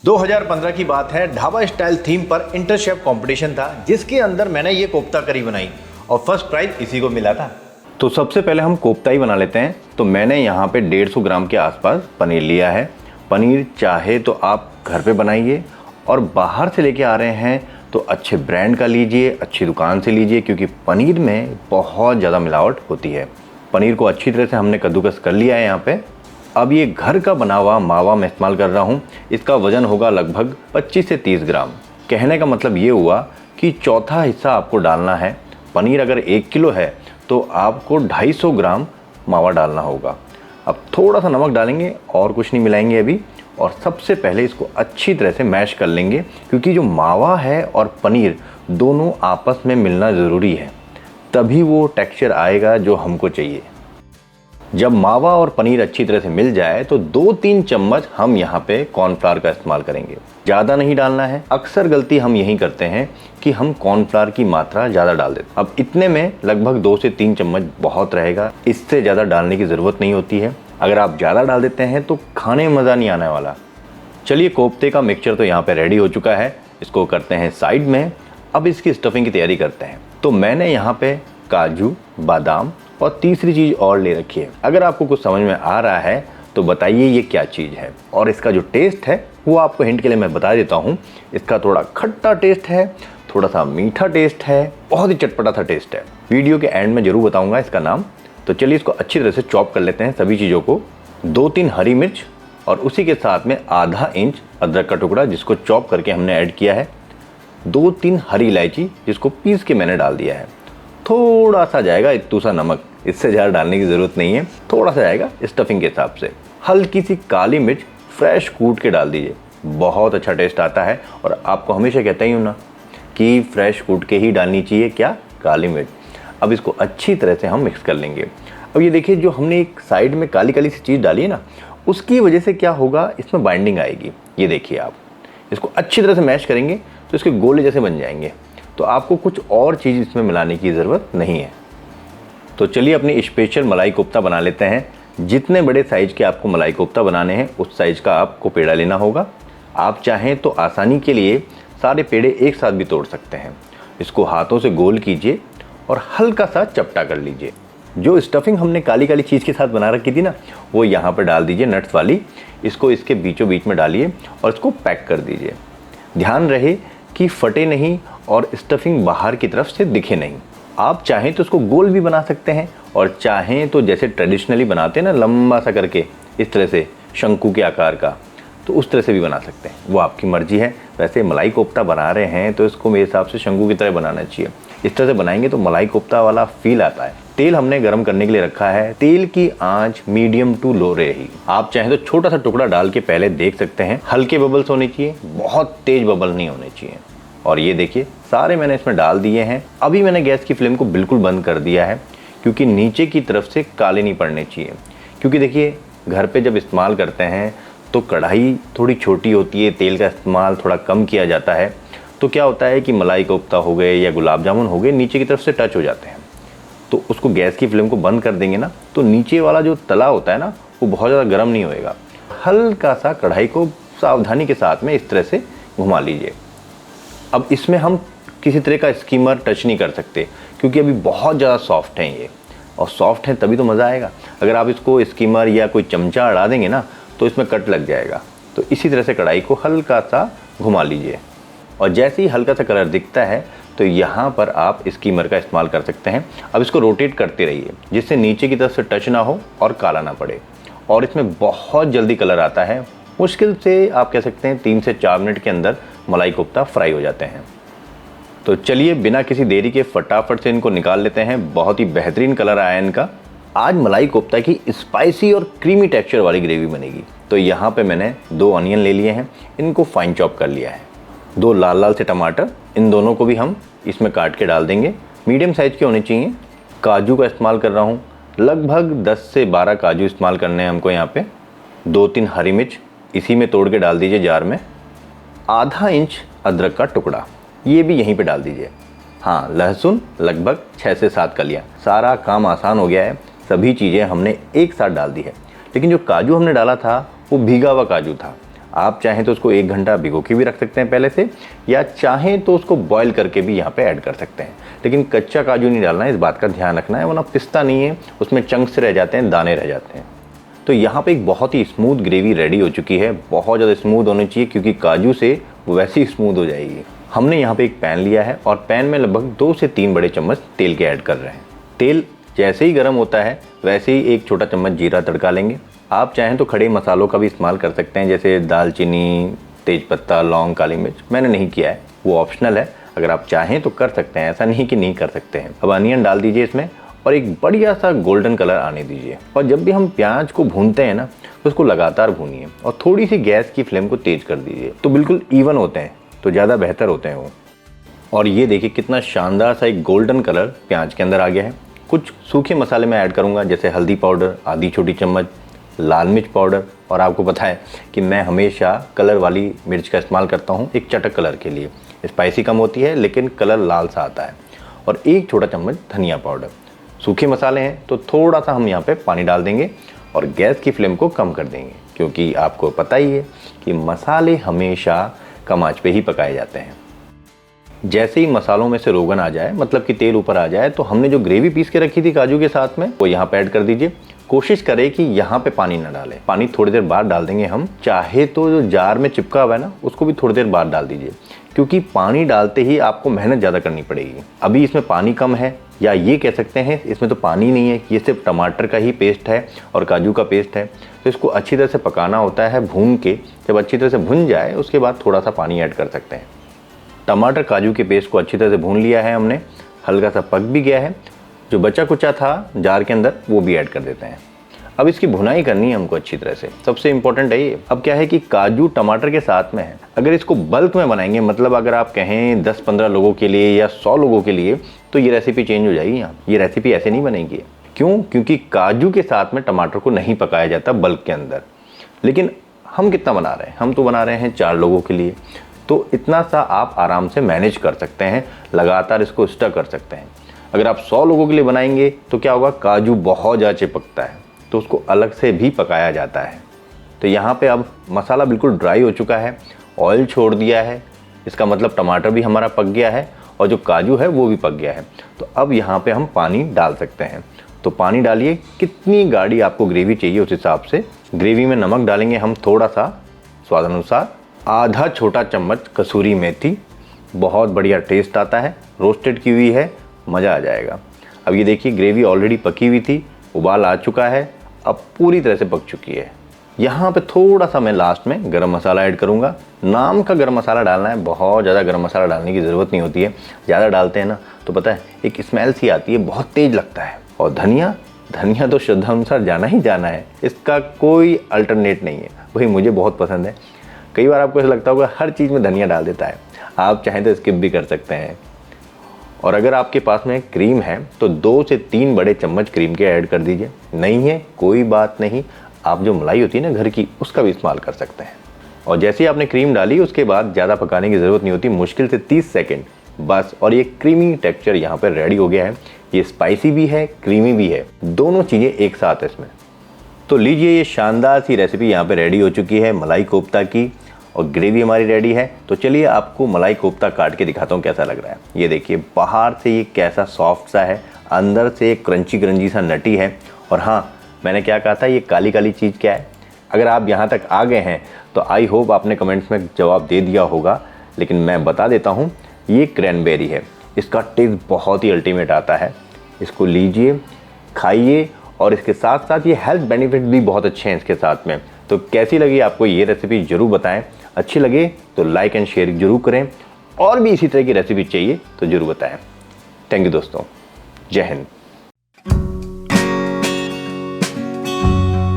2015 की बात है, ढाबा स्टाइल थीम पर इंटर शेफ कंपटीशन था जिसके अंदर मैंने ये कोफ्ता करी बनाई और फर्स्ट प्राइज इसी को मिला था। तो सबसे पहले हम कोफ्ता ही बना लेते हैं। तो मैंने यहाँ पे 150 ग्राम के आसपास पनीर लिया है। पनीर चाहे तो आप घर पे बनाइए और बाहर से लेके आ रहे हैं तो अच्छे ब्रांड का लीजिए, अच्छी दुकान से लीजिए, क्योंकि पनीर में बहुत ज़्यादा मिलावट होती है। पनीर को अच्छी तरह से हमने कद्दूकस कर लिया है यहाँ पे। अब ये घर का बना हुआ मावा मैं इस्तेमाल कर रहा हूँ। इसका वज़न होगा लगभग 25 से 30 ग्राम। कहने का मतलब ये हुआ कि चौथा हिस्सा आपको डालना है। पनीर अगर 1 किलो है तो आपको 250 ग्राम मावा डालना होगा। अब थोड़ा सा नमक डालेंगे और कुछ नहीं मिलाएंगे अभी। और सबसे पहले इसको अच्छी तरह से मैश कर लेंगे, क्योंकि जो मावा है और पनीर दोनों आपस में मिलना ज़रूरी है, तभी वो टेक्सचर आएगा जो हमको चाहिए। जब मावा और पनीर अच्छी तरह से मिल जाए तो 2-3 चम्मच हम यहाँ पे कॉर्नफ्लावर का इस्तेमाल करेंगे। ज़्यादा नहीं डालना है। अक्सर गलती हम यही करते हैं कि हम कॉर्नफ्लावर की मात्रा ज़्यादा डाल देते हैं। अब इतने में लगभग 2 से 3 चम्मच बहुत रहेगा, इससे ज़्यादा डालने की ज़रूरत नहीं होती है। अगर आप ज़्यादा डाल देते हैं तो खाने में मज़ा नहीं आने वाला। चलिए, कोफ्ते का मिक्सचर तो यहाँ पर रेडी हो चुका है। इसको करते हैं साइड में। अब इसकी स्टफिंग की तैयारी करते हैं। तो मैंने यहाँ पे काजू, बादाम और तीसरी चीज़ और ले रखी है। अगर आपको कुछ समझ में आ रहा है तो बताइए ये क्या चीज़ है। और इसका जो टेस्ट है वो आपको हिंट के लिए मैं बता देता हूँ। इसका थोड़ा खट्टा टेस्ट है, थोड़ा सा मीठा टेस्ट है, बहुत ही चटपटा सा टेस्ट है। वीडियो के एंड में ज़रूर बताऊँगा इसका नाम। तो चलिए इसको अच्छी तरह से चॉप कर लेते हैं सभी चीज़ों को। 2-3 हरी मिर्च और उसी के साथ में आधा इंच अदरक का टुकड़ा जिसको चॉप करके हमने ऐड किया है। 2-3 हरी इलायची जिसको पीस के मैंने डाल दिया है। थोड़ा सा जाएगा इत्तू सा नमक, इससे ज़्यादा डालने की ज़रूरत नहीं है। थोड़ा सा जाएगा स्टफिंग के हिसाब से। हल्की सी काली मिर्च फ्रेश कूट के डाल दीजिए, बहुत अच्छा टेस्ट आता है। और आपको हमेशा कहता ही हूँ ना कि फ्रेश कूट के ही डालनी चाहिए क्या, काली मिर्च। अब इसको अच्छी तरह से हम मिक्स कर लेंगे। अब ये देखिए, जो हमने एक साइड में काली काली सी चीज़ डाली है ना, उसकी वजह से क्या होगा, इसमें बाइंडिंग आएगी। ये देखिए, आप इसको अच्छी तरह से मैश करेंगे तो इसके गोले जैसे बन जाएंगे। तो आपको कुछ और चीज़ इसमें मिलाने की ज़रूरत नहीं है। तो चलिए अपनी स्पेशल मलाई कोफ्ता बना लेते हैं। जितने बड़े साइज़ के आपको मलाई कोफ्ता बनाने हैं उस साइज़ का आपको पेड़ा लेना होगा। आप चाहें तो आसानी के लिए सारे पेड़े एक साथ भी तोड़ सकते हैं। इसको हाथों से गोल कीजिए और हल्का सा चपटा कर लीजिए। जो स्टफिंग हमने काली काली चीज़ के साथ बना रखी थी ना, वो यहाँ पर डाल दीजिए, नट्स वाली। इसको इसके बीचों बीच में डालिए और इसको पैक कर दीजिए। ध्यान रहे कि फटे नहीं और स्टफिंग बाहर की तरफ से दिखे नहीं। आप चाहें तो उसको गोल भी बना सकते हैं और चाहें तो जैसे ट्रेडिशनली बनाते हैं ना, लंबा सा करके इस तरह से शंकु के आकार का, तो उस तरह से भी बना सकते हैं। वो आपकी मर्जी है। वैसे मलाई कोफ्ता बना रहे हैं तो इसको मेरे हिसाब से शंकु की तरह बनाना चाहिए। इस तरह से बनाएंगे तो मलाई कोफ्ता वाला फील आता है। तेल हमने गर्म करने के लिए रखा है। तेल की आंच मीडियम टू लो रहेगी। आप चाहें तो छोटा सा टुकड़ा डाल के पहले देख सकते हैं। हल्के बबल्स होने चाहिए, बहुत तेज बबल नहीं होने चाहिए। और ये देखिए, सारे मैंने इसमें डाल दिए हैं। अभी मैंने गैस की फ्लेम को बिल्कुल बंद कर दिया है, क्योंकि नीचे की तरफ से काले नहीं पड़ने चाहिए। क्योंकि देखिए, घर पे जब इस्तेमाल करते हैं तो कढ़ाई थोड़ी छोटी होती है, तेल का इस्तेमाल थोड़ा कम किया जाता है। तो क्या होता है कि मलाई कोफ्ता हो गए या गुलाब जामुन हो गए, नीचे की तरफ से टच हो जाते हैं। तो उसको गैस की फ्लेम को बंद कर देंगे ना, तो नीचे वाला जो तला होता है ना, वो बहुत ज़्यादा गर्म नहीं होएगा। हल्का सा कढ़ाई को सावधानी के साथ में इस तरह से घुमा लीजिए। अब इसमें हम किसी तरह का स्कीमर टच नहीं कर सकते, क्योंकि अभी बहुत ज़्यादा सॉफ्ट हैं ये, और सॉफ्ट हैं तभी तो मज़ा आएगा। अगर आप इसको स्कीमर या कोई चमचा अड़ा देंगे ना तो इसमें कट लग जाएगा। तो इसी तरह से कढ़ाई को हल्का सा घुमा लीजिए और जैसे ही हल्का सा कलर दिखता है तो यहाँ पर आप स्कीमर का इस्तेमाल कर सकते हैं। अब इसको रोटेट करते रहिए, जिससे नीचे की तरफ से टच ना हो और काला ना पड़े। और इसमें बहुत जल्दी कलर आता है। मुश्किल से आप कह सकते हैं 3 से 4 मिनट के अंदर मलाई कोफ्ता फ्राई हो जाते हैं। तो चलिए बिना किसी देरी के फटाफट से इनको निकाल लेते हैं। बहुत ही बेहतरीन कलर आया इनका। आज मलाई कोफ्ता की स्पाइसी और क्रीमी टेक्सचर वाली ग्रेवी बनेगी। तो यहाँ पे मैंने 2 अनियन ले लिए हैं, इनको फाइन चॉप कर लिया है। 2 लाल लाल से टमाटर, इन दोनों को भी हम इसमें काट के डाल देंगे। मीडियम साइज़ के होने चाहिए। काजू का इस्तेमाल कर रहा हूँ, लगभग 10 से 12 काजू इस्तेमाल करने हैं हमको यहाँ पे। 2-3 हरी मिर्च इसी में तोड़ के डाल दीजिए जार में। आधा इंच अदरक का टुकड़ा, ये भी यहीं पे डाल दीजिए। हाँ, लहसुन लगभग 6 से 7 कलियाँ। सारा काम आसान हो गया है। सभी चीज़ें हमने एक साथ डाल दी है। लेकिन जो काजू हमने डाला था वो भीगा हुआ काजू था। आप चाहें तो उसको 1 घंटा भिगो के भी रख सकते हैं पहले से, या चाहें तो उसको बॉईल करके भी यहाँ पे ऐड कर सकते हैं। लेकिन कच्चा काजू नहीं डालना है, इस बात का ध्यान रखना है, वरना पिस्ता नहीं है, उसमें चंक्स रह जाते हैं, दाने रह जाते हैं। तो यहाँ पे एक बहुत ही स्मूथ ग्रेवी रेडी हो चुकी है। बहुत ज़्यादा स्मूथ होनी चाहिए क्योंकि काजू से वो वैसे ही स्मूथ हो जाएगी। हमने यहाँ पे एक पैन लिया है और पैन में लगभग 2 से 3 बड़े चम्मच तेल के ऐड कर रहे हैं। तेल जैसे ही गर्म होता है वैसे ही 1 छोटा चम्मच जीरा तड़का लेंगे। आप चाहें तो खड़े मसालों का भी इस्तेमाल कर सकते हैं, जैसे दालचीनी, तेज़पत्ता, लौंग, काली मिर्च। मैंने नहीं किया है, वो ऑप्शनल है, अगर आप चाहें तो कर सकते हैं, ऐसा नहीं कि नहीं कर सकते हैं। अब अनियन डाल दीजिए इसमें और एक बढ़िया सा गोल्डन कलर आने दीजिए। और जब भी हम प्याज को भूनते हैं ना तो उसको लगातार भूनिए और थोड़ी सी गैस की फ्लेम को तेज़ कर दीजिए, तो बिल्कुल इवन होते हैं, तो ज़्यादा बेहतर होते हैं वो। और ये देखिए कितना शानदार सा एक गोल्डन कलर प्याज के अंदर आ गया है। कुछ सूखे मसाले मैं ऐड करूँगा, जैसे हल्दी पाउडर आधी छोटी चम्मच, लाल मिर्च पाउडर, और आपको पता है कि मैं हमेशा कलर वाली मिर्च का इस्तेमाल करता हूँ एक चटक कलर के लिए। स्पाइसी कम होती है लेकिन कलर लाल सा आता है। और 1 छोटा चम्मच धनिया पाउडर। सूखे मसाले हैं तो थोड़ा सा हम यहाँ पे पानी डाल देंगे और गैस की फ्लेम को कम कर देंगे, क्योंकि आपको पता ही है कि मसाले हमेशा कम आंच पे ही पकाए जाते हैं। जैसे ही मसालों में से रोगन आ जाए, मतलब कि तेल ऊपर आ जाए, तो हमने जो ग्रेवी पीस के रखी थी काजू के साथ में, वो यहाँ पे ऐड कर दीजिए। कोशिश करें कि यहाँ पे पानी ना डालें, पानी थोड़ी देर बाद डाल देंगे हम। चाहे तो जो जार में चिपका हुआ है ना, उसको भी थोड़ी देर बाद डाल दीजिए, क्योंकि पानी डालते ही आपको मेहनत ज़्यादा करनी पड़ेगी। अभी इसमें पानी कम है, या ये कह सकते हैं इसमें तो पानी नहीं है, ये सिर्फ टमाटर का ही पेस्ट है और काजू का पेस्ट है। तो इसको अच्छी तरह से पकाना होता है भून के। जब अच्छी तरह से भुन जाए उसके बाद थोड़ा सा पानी ऐड कर सकते हैं। टमाटर काजू के पेस्ट को अच्छी तरह से भून लिया है हमने, हल्का सा पक भी गया है। जो बचा कुचा था जार के अंदर वो भी ऐड कर देते हैं। अब इसकी भुनाई करनी है हमको अच्छी तरह से, सबसे इंपॉर्टेंट है ये। अब क्या है कि काजू टमाटर के साथ में है, अगर इसको बल्क में बनाएंगे, मतलब अगर आप कहें 10-15 लोगों के लिए या 100 लोगों के लिए, तो ये रेसिपी चेंज हो जाएगी। यहाँ ये रेसिपी ऐसे नहीं बनेगी। क्यों? क्योंकि काजू के साथ में टमाटर को नहीं पकाया जाता बल्क के अंदर। लेकिन हम कितना बना रहे हैं? हम तो बना रहे हैं 4 लोगों के लिए, तो इतना सा आप आराम से मैनेज कर सकते हैं, लगातार इसको स्टर कर सकते हैं। अगर आप 100 लोगों के लिए बनाएंगे तो क्या होगा, काजू बहुत ज़्यादा चिपकता है, तो उसको अलग से भी पकाया जाता है। तो यहाँ पे अब मसाला बिल्कुल ड्राई हो चुका है, ऑयल छोड़ दिया है, इसका मतलब टमाटर भी हमारा पक गया है और जो काजू है वो भी पक गया है। तो अब यहाँ पे हम पानी डाल सकते हैं। तो पानी डालिए, कितनी गाढ़ी आपको ग्रेवी चाहिए उस हिसाब से। ग्रेवी में नमक डालेंगे हम थोड़ा सा स्वाद अनुसार, आधा छोटा चम्मच कसूरी मेथी, बहुत बढ़िया टेस्ट आता है, रोस्टेड की हुई है, मज़ा आ जाएगा। अब ये देखिए ग्रेवी ऑलरेडी पकी हुई थी, उबाल आ चुका है, अब पूरी तरह से पक चुकी है। यहाँ पे थोड़ा सा मैं लास्ट में गरम मसाला ऐड करूँगा। नाम का गरम मसाला डालना है, बहुत ज़्यादा गरम मसाला डालने की ज़रूरत नहीं होती है। ज़्यादा डालते हैं ना तो पता है एक स्मेल सी आती है, बहुत तेज़ लगता है। और धनिया तो श्रद्धा अनुसार जाना ही जाना है, इसका कोई अल्टरनेट नहीं है, वही मुझे बहुत पसंद है। कई बार आपको ऐसा लगता होगा हर चीज़ में धनिया डाल देता है, आप चाहें तो स्किप भी कर सकते हैं। और अगर आपके पास में क्रीम है तो 2 से 3 बड़े चम्मच क्रीम के ऐड कर दीजिए। नहीं है कोई बात नहीं, आप जो मलाई होती है ना घर की, उसका भी इस्तेमाल कर सकते हैं। और जैसे ही आपने क्रीम डाली उसके बाद ज़्यादा पकाने की ज़रूरत नहीं होती, मुश्किल से 30 सेकेंड बस, और ये क्रीमी टेक्सचर यहाँ पर रेडी हो गया है। ये स्पाइसी भी है, क्रीमी भी है, दोनों चीज़ें एक साथ है इसमें। तो लीजिए ये शानदार सी रेसिपी यहाँ पे रेडी हो चुकी है मलाई कोफ्ता की, और ग्रेवी हमारी रेडी है। तो चलिए आपको मलाई कोफ्ता काट के दिखाता हूँ कैसा लग रहा है। ये देखिए बाहर से ये कैसा सॉफ्ट सा है, अंदर से क्रंची सा नटी है। और हाँ, मैंने क्या कहा था, ये काली काली चीज़ क्या है? अगर आप यहाँ तक आ गए हैं तो आई होप आपने कमेंट्स में जवाब दे दिया होगा, लेकिन मैं बता देता हूँ, ये क्रैनबेरी है। इसका टेस्ट बहुत ही अल्टीमेट आता है। इसको लीजिए, खाइए, और इसके साथ साथ ये हेल्थ बेनिफिट भी बहुत अच्छे हैं इसके साथ में। तो कैसी लगी आपको ये रेसिपी ज़रूर बताएं। अच्छी लगे तो लाइक एंड शेयर जरूर करें, और भी इसी तरह की रेसिपी चाहिए तो ज़रूर बताएं। थैंक यू दोस्तों, जय हिंद।